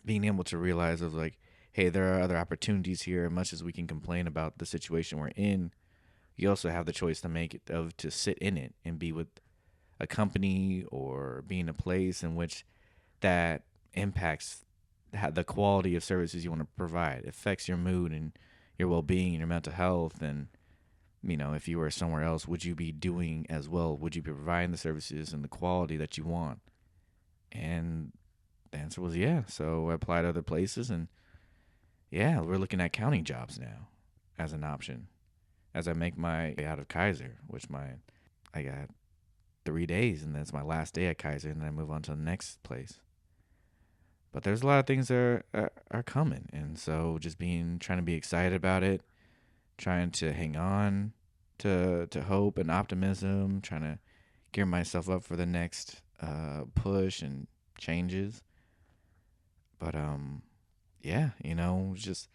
being able to realize of like, hey, there are other opportunities here. Much as we can complain about the situation we're in, you also have the choice to make it of to sit in it and be with a company or be in a place in which that impacts the quality of services you want to provide. It affects your mood and your well-being and your mental health. And if you were somewhere else, would you be doing as well? Would you be providing the services and the quality that you want? And the answer was yeah. So I applied to other places, and yeah, we're looking at county jobs now as an option as I make my way out of Kaiser, which I got 3 days, and that's my last day at Kaiser, and then I move on to the next place. But there's a lot of things that are coming, and so just trying to be excited about it, trying to hang on to hope and optimism, trying to gear myself up for the next push and changes. But yeah, just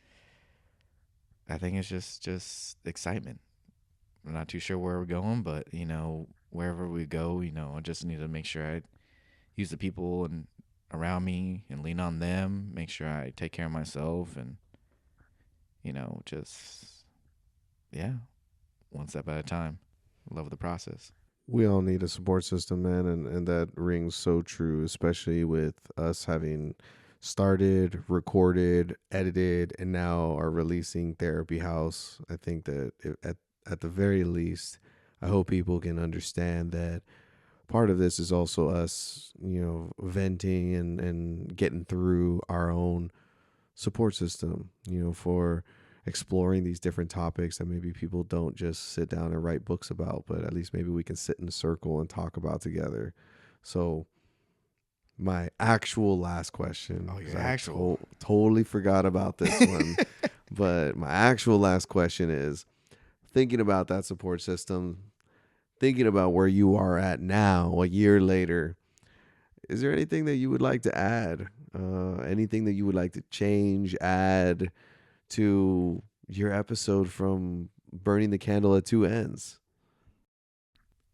I think it's just excitement. I'm not too sure where we're going, but wherever we go, I just need to make sure I use the people and around me and lean on them, make sure I take care of myself, and just yeah, one step at a time. Love the process. We all need a support system, man, and that rings so true, especially with us having started, recorded, edited, and now are releasing Therapy House. I think that at the very least, I hope people can understand that part of this is also us, venting and getting through our own support system, for exploring these different topics that maybe people don't just sit down and write books about, but at least maybe we can sit in a circle and talk about together. So my actual last question, Oh, 'cause your actual. totally forgot about this one, but my actual last question is thinking about that support system, thinking about where you are at now, a year later, is there anything that you would like to add? Anything that you would like to change, add to your episode from Burning the Candle at Two Ends?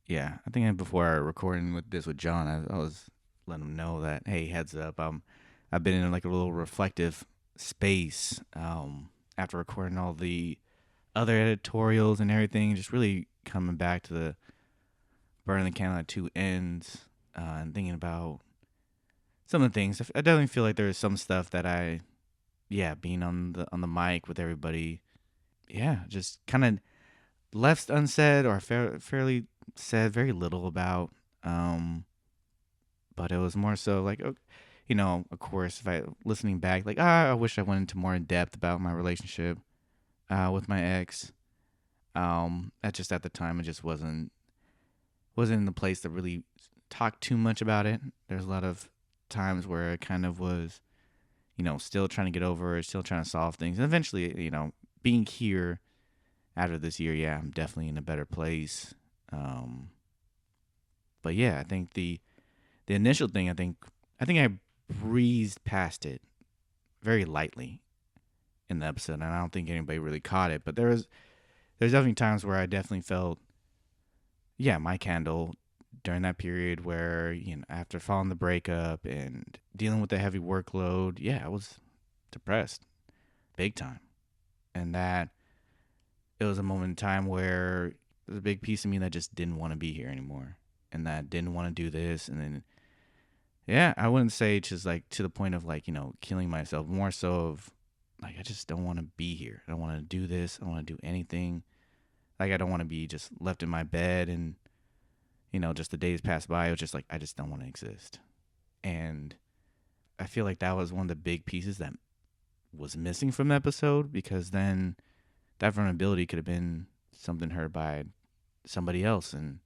Yeah, I think before I recording with this with John, I was letting him know that hey, heads up, I've been in like a little reflective space after recording all the other editorials and everything, just really coming back to the burning the candle at two ends, and thinking about some of the things. I definitely feel like there's some stuff that yeah, being on the mic with everybody, yeah, just kind of left unsaid or fairly said very little about. But it was more so like, of course, if I listening back, like, I wish I went into more in depth about my relationship with my ex. At just at the time, it just wasn't in the place to really talk too much about it. There's a lot of times where it kind of was, still trying to get over it, still trying to solve things, and eventually, being here after this year, yeah, I'm definitely in a better place. Um, but yeah, I think the initial thing, I think I breezed past it very lightly in the episode, and I don't think anybody really caught it. But there's definitely times where I definitely felt, yeah, my candle during that period where after following the breakup and dealing with the heavy workload, yeah, I was depressed big time, and that it was a moment in time where there's a big piece of me that just didn't want to be here anymore, and that didn't want to do this, and then yeah, I wouldn't say just like to the point of like, killing myself, more so of like, I just don't want to be here. I don't want to do this. I don't want to do anything Like I don't want to be just left in my bed and just the days pass by. It was just like I just don't want to exist. And I feel like that was one of the big pieces that was missing from the episode, because then that vulnerability could have been something heard by somebody else. And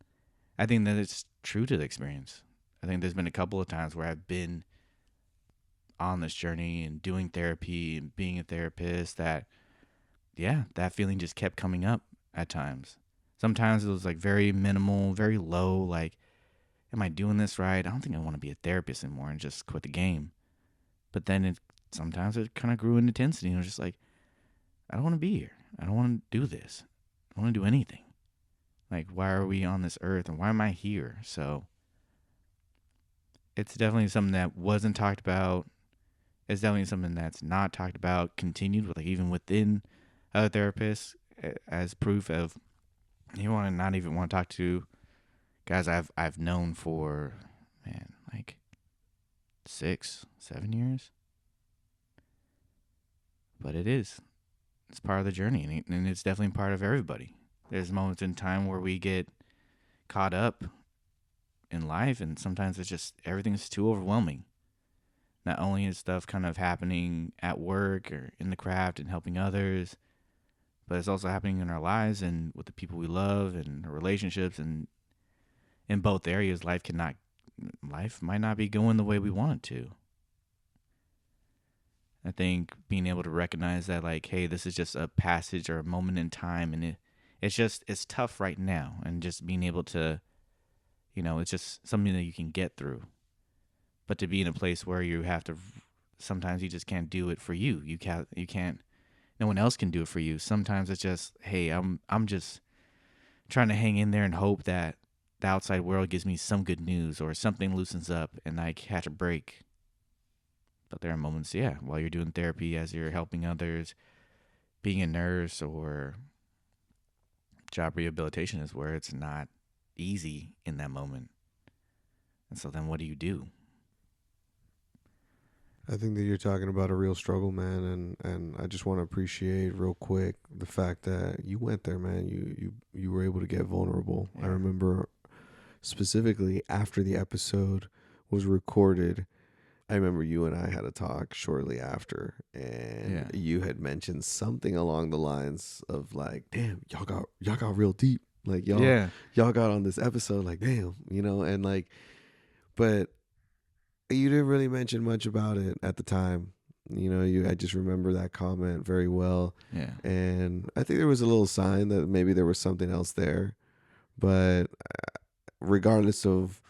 I think that it's true to the experience. I think there's been a couple of times where I've been on this journey and doing therapy and being a therapist that, yeah, that feeling just kept coming up at times. Sometimes it was like very minimal, very low, like, am I doing this right? I don't think I want to be a therapist anymore, and just quit the game. But then sometimes it kind of grew in intensity, and it was just like, I don't want to be here. I don't want to do this. I don't want to do anything. Like, why are we on this earth and why am I here? So it's definitely something that wasn't talked about. It's definitely something that's not talked about, continued with, like, even within other therapists, as proof of you want to not even want to talk to guys I've known for, man, like 6-7 years. But it's part of the journey, and it's definitely part of everybody. There's moments in time where we get caught up in life, and sometimes it's just everything's too overwhelming. Not only is stuff kind of happening at work or in the craft and helping others, but it's also happening in our lives and with the people we love and our relationships. And in both areas, life might not be going the way we want it to. I think being able to recognize that, like, hey, this is just a passage or a moment in time, and it's tough right now, and just being able to, it's just something that you can get through. But to be in a place where you have to, sometimes you just can't do it for you. You can't. No one else can do it for you. Sometimes it's just, hey, I'm just trying to hang in there and hope that the outside world gives me some good news or something loosens up and I catch a break. But there are moments, yeah, while you're doing therapy, as you're helping others, being a nurse or job rehabilitation, is where it's not easy in that moment. And so then what do you do? I think that you're talking about a real struggle, man, and I just want to appreciate real quick the fact that you went there, man. You were able to get vulnerable. Yeah. I remember specifically after the episode was recorded, I remember you and I had a talk shortly after, and you had mentioned something along the lines of like, "Damn, y'all got real deep. Like y'all got on this episode, like, damn, and like, but you didn't really mention much about it at the time. I just remember that comment very well. Yeah. And I think there was a little sign that maybe there was something else there, but regardless of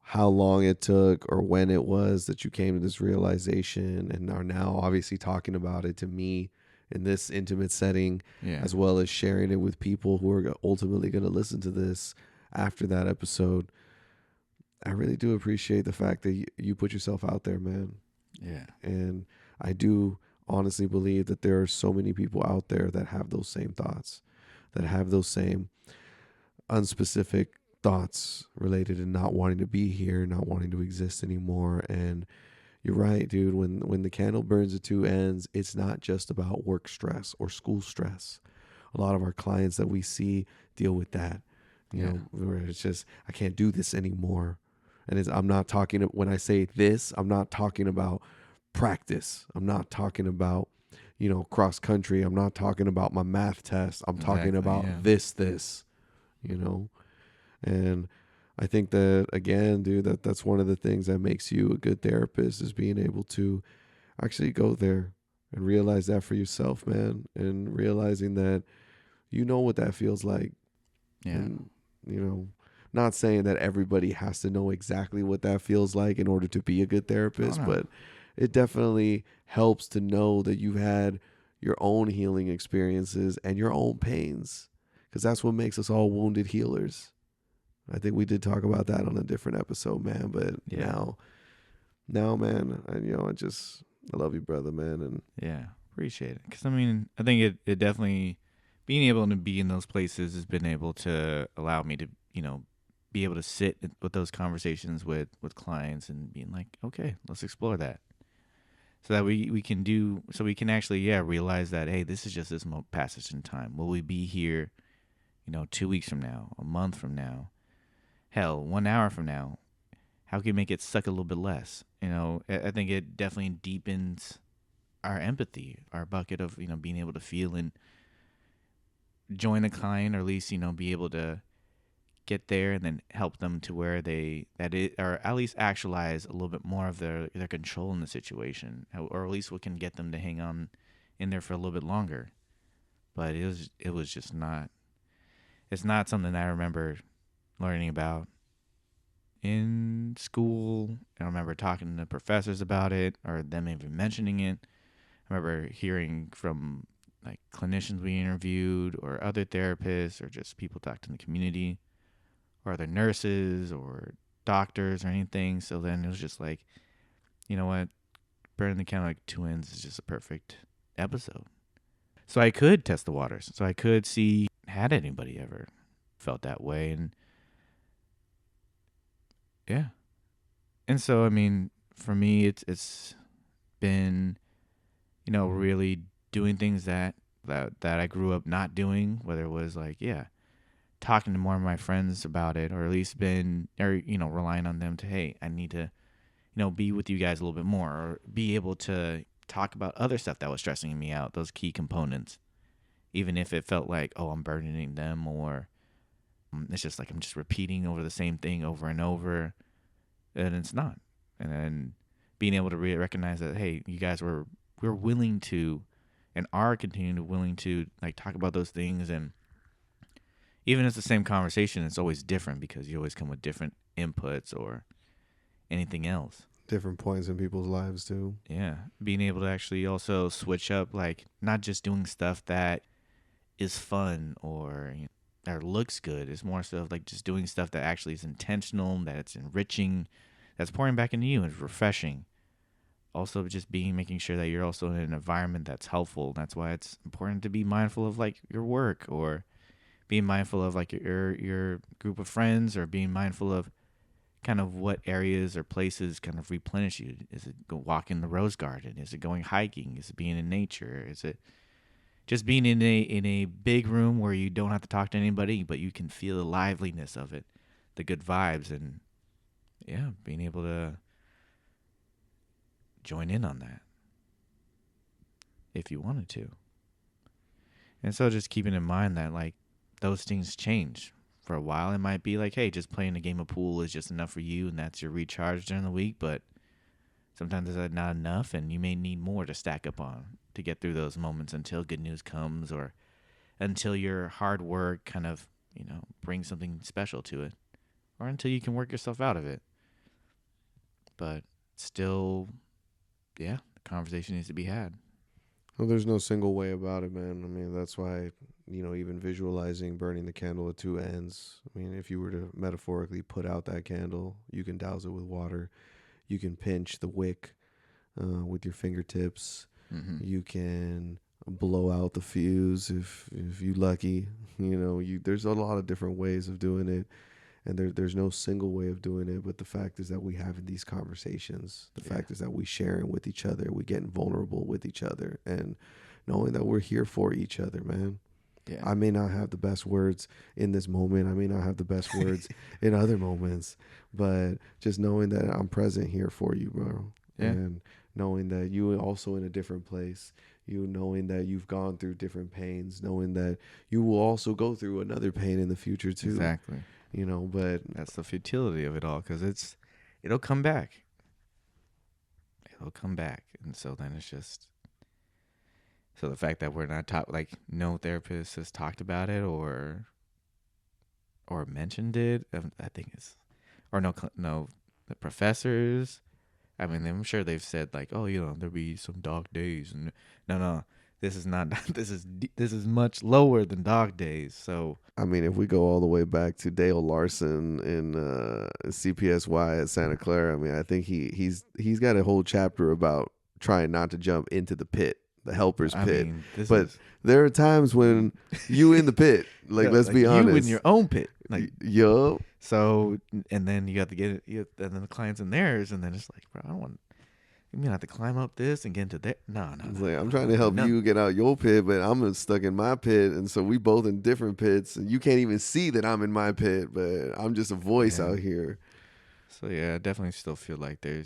how long it took or when it was that you came to this realization and are now obviously talking about it to me in this intimate setting, as well as sharing it with people who are ultimately going to listen to this after that episode, I really do appreciate the fact that you put yourself out there, man. Yeah. And I do honestly believe that there are so many people out there that have those same thoughts, that have those same unspecific thoughts related to not wanting to be here, not wanting to exist anymore. And you're right, dude. When the candle burns at two ends, it's not just about work stress or school stress. A lot of our clients that we see deal with that, where it's just, I can't do this anymore. And I'm not talking, when I say this, I'm not talking about practice. I'm not talking about, cross country. I'm not talking about my math test. I'm talking about this, And I think that, again, dude, that's one of the things that makes you a good therapist, is being able to actually go there and realize that for yourself, man. And realizing that you know what that feels like. Yeah. And, not saying that everybody has to know exactly what that feels like in order to be a good therapist, but it definitely helps to know that you've had your own healing experiences and your own pains, because that's what makes us all wounded healers. I think we did talk about that on a different episode, man. But now, man, I love you, brother, man. And appreciate it. Because I think it definitely, being able to be in those places has been able to allow me to, be able to sit with those conversations with clients and being like, okay, let's explore that. So that we can actually, realize that, hey, this is just this passage in time. Will we be here 2 weeks from now, a month from now, hell, 1 hour from now? How can you make it suck a little bit less? I think it definitely deepens our empathy, our bucket of, being able to feel and join a client, or at least, be able to get there and then help them to where or at least actualize a little bit more of their control in the situation, or at least what can get them to hang on in there for a little bit longer. But it was just not. It's not something I remember learning about in school. I remember talking to professors about it, or them even mentioning it. I remember hearing from like clinicians we interviewed, or other therapists, or just people talking in the community, or other nurses or doctors or anything. So then it was just like, you know what, burning the candle like two ends is just a perfect episode. So I could test the waters. So I could see, had anybody ever felt that way. And yeah. And so, I mean, for me, it's been, really doing things that I grew up not doing, whether it was like, yeah, talking to more of my friends about it, or at least relying on them to, hey, I need to, be with you guys a little bit more, or be able to talk about other stuff that was stressing me out, those key components, even if it felt like, oh, I'm burdening them, or it's just like I'm just repeating over the same thing over and over, and it's not. And then being able to recognize that, hey, you guys we're willing to, and are continuing to willing to like talk about those things. And even if it's the same conversation, it's always different because you always come with different inputs or anything else. Different points in people's lives too. Yeah. Being able to actually also switch up, like not just doing stuff that is fun or or looks good. It's more so like just doing stuff that actually is intentional, that it's enriching, that's pouring back into you and refreshing. Also just making sure that you're also in an environment that's helpful. That's why it's important to be mindful of like your work, or being mindful of like your group of friends, or being mindful of kind of what areas or places kind of replenish you. Is it go walk in the rose garden? Is it going hiking? Is it being in nature? Is it just being in a big room where you don't have to talk to anybody, but you can feel the liveliness of it, the good vibes, and yeah, being able to join in on that if you wanted to. And so just keeping in mind that like those things change. For a while it might be like, hey, just playing a game of pool is just enough for you and that's your recharge during the week, but sometimes it's not enough and you may need more to stack up on to get through those moments until good news comes, or until your hard work kind of, brings something special to it, or until you can work yourself out of it. But still, yeah, the conversation needs to be had. Well, there's no single way about it, man. I mean, that's why, even visualizing burning the candle at two ends. I mean, if you were to metaphorically put out that candle, you can douse it with water. You can pinch the wick with your fingertips. Mm-hmm. You can blow out the fuse if you lucky. There's a lot of different ways of doing it, and there's no single way of doing it. But the fact is that we having these conversations. The fact is that we sharing with each other. We getting vulnerable with each other, and knowing that we're here for each other, man. Yeah. I may not have the best words in this moment. I may not have the best words in other moments, but just knowing that I'm present here for you, bro. Yeah. And knowing that you are also in a different place, you knowing that you've gone through different pains, knowing that you will also go through another pain in the future too. Exactly. But that's the futility of it all, because it'll come back. It'll come back. And so then it's just, so the fact that we're not like no therapist has talked about it or mentioned it, I think is, or no, the professors, I mean, I'm sure they've said like, oh, there'll be some dark days, and no, this is not. This is much lower than dog days. So I mean, if we go all the way back to Dale Larson in CPSY at Santa Clara, I mean, I think he's got a whole chapter about trying not to jump into the pit, the helper's pit. But there are times when you in the pit, like let's be honest, you in your own pit, like yup. So and then you have to get it, and then the clients in theirs, and then it's like, bro, I don't want. You mean I have to climb up this and get into there? No, no, It's no, like, no, I'm no, trying to no, help no. you get out your pit, but I'm stuck in my pit. And so we both in different pits. And you can't even see that I'm in my pit, but I'm just a voice Yeah. out here. So yeah, I definitely still feel like I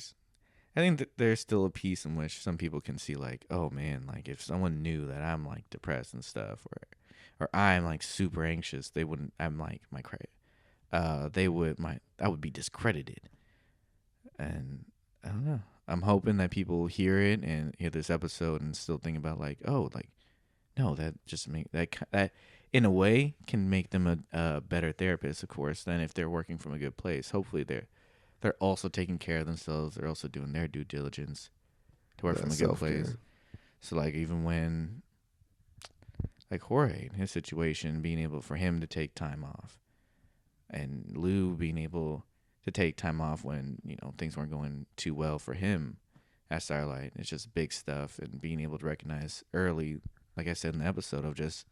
think that there's still a piece in which some people can see like, oh man, like if someone knew that I'm like depressed and stuff, or I'm like super anxious, they wouldn't. I'm like my credit. They would I would be discredited, and I don't know. I'm hoping that people hear it and hear this episode and still think about like, oh, like no, that just make that in a way can make them a better therapist, of course, than if they're working from a good place. Hopefully they're also taking care of themselves. They're also doing their due diligence to work That from a good self place. care. So like even when like Jorge in his situation, being able for him to take time off, and Lou being able to take time off when things weren't going too well for him at Starlight. It's just big stuff, and being able to recognize early, like I said in the episode, of just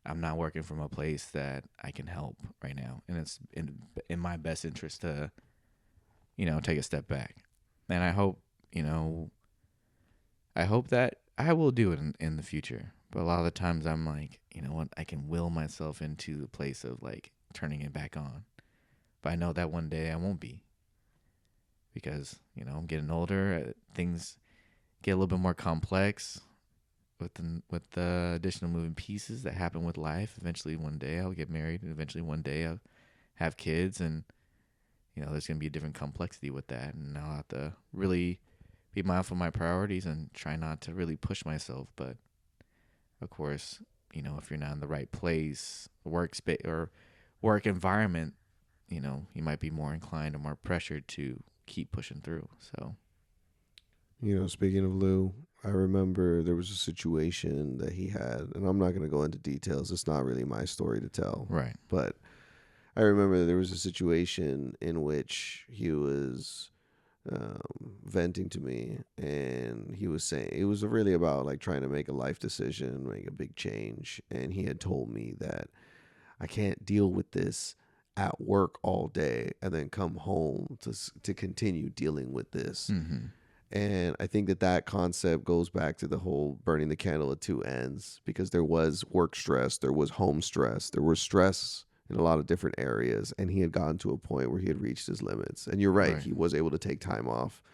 I'm not working from a place that I can help right now, and it's in my best interest to take a step back. And I hope that I will do it in the future. But a lot of the times I'm like, you know what, I can will myself into the place of like turning it back on. But I know that one day I won't be, because, I'm getting older. Things get a little bit more complex with the additional moving pieces that happen with life. Eventually one day I'll get married, and eventually one day I'll have kids, and there's going to be a different complexity with that, and I'll have to really be mindful of my priorities and try not to really push myself. But of course, if you're not in the right place, workspace or work environment, you might be more inclined or more pressured to keep pushing through. So, Speaking of Lou, I remember there was a situation that he had, and I'm not going to go into details. It's not really my story to tell. right. But I remember there was a situation in which he was venting to me, and he was saying it was really about like trying to make a life decision, make a big change. And he had told me that I can't deal with this at work all day and then come home to continue dealing with this. Mm-hmm. And I think that concept goes back to the whole burning the candle at two ends, because there was work stress, there was home stress, there was stress in a lot of different areas. And he had gotten to a point where he had reached his limits. And you're right, Right. he was able to take time off.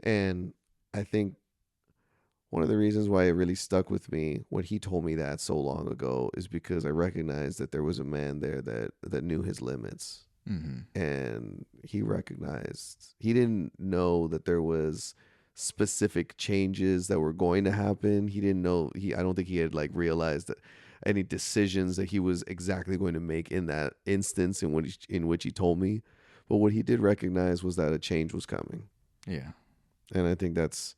And I think one of the reasons why it really stuck with me when he told me that so long ago is because I recognized that there was a man there that knew his limits. Mm-hmm. And he recognized, he didn't know that there was specific changes that were going to happen. He didn't know, I don't think he had like realized that any decisions that he was exactly going to make in that instance in which he told me. But what he did recognize was that a change was coming. Yeah. And I think that's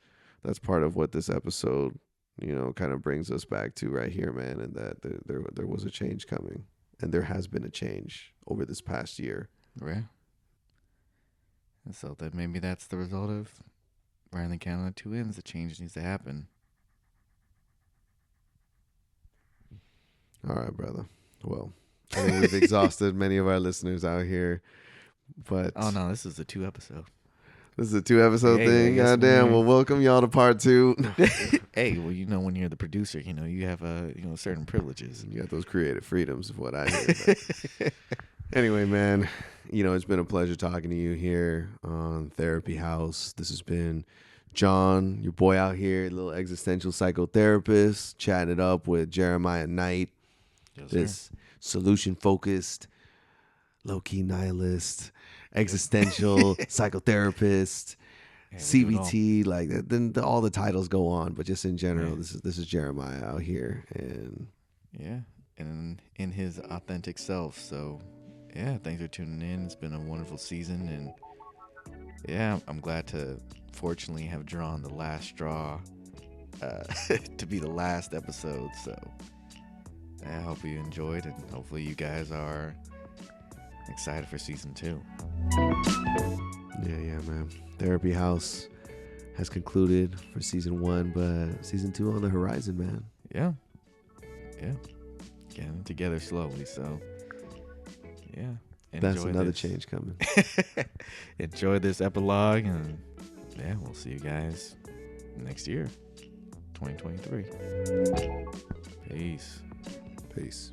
part of what this episode, kind of brings us back to right here, man. And that there was a change coming, and there has been a change over this past year. Right. And so that maybe that's the result of burning the candle at two ends. The change needs to happen. All right, brother. Well, I think we've exhausted many of our listeners out here, but Oh no, this is a 2 episode. this is a 2-episode Hey, thing. I guess Goddamn. Well, welcome y'all to part 2. Hey, well, when you're the producer, you have certain privileges. You got those creative freedoms, of what I hear. But anyway, man, it's been a pleasure talking to you here on Therapy House. This has been John, your boy out here, a little existential psychotherapist, chatting it up with Jeremiah Knight, Yes, this solution-focused, low-key nihilist, existential psychotherapist, CBT, like then all the titles go on, but just in general, this is Jeremiah out here, and yeah, and in his authentic self. So, yeah, thanks for tuning in. It's been a wonderful season, and yeah, I'm glad to fortunately have drawn the last straw to be the last episode. So, I hope you enjoyed, and hopefully you guys are excited for season 2. Yeah, man. Therapy House has concluded for season 1, but season 2 on the horizon, man. Yeah. Getting together slowly. So, yeah. That's another change coming. Enjoy this epilogue, and Yeah, we'll see you guys next year, 2023. Peace. Peace.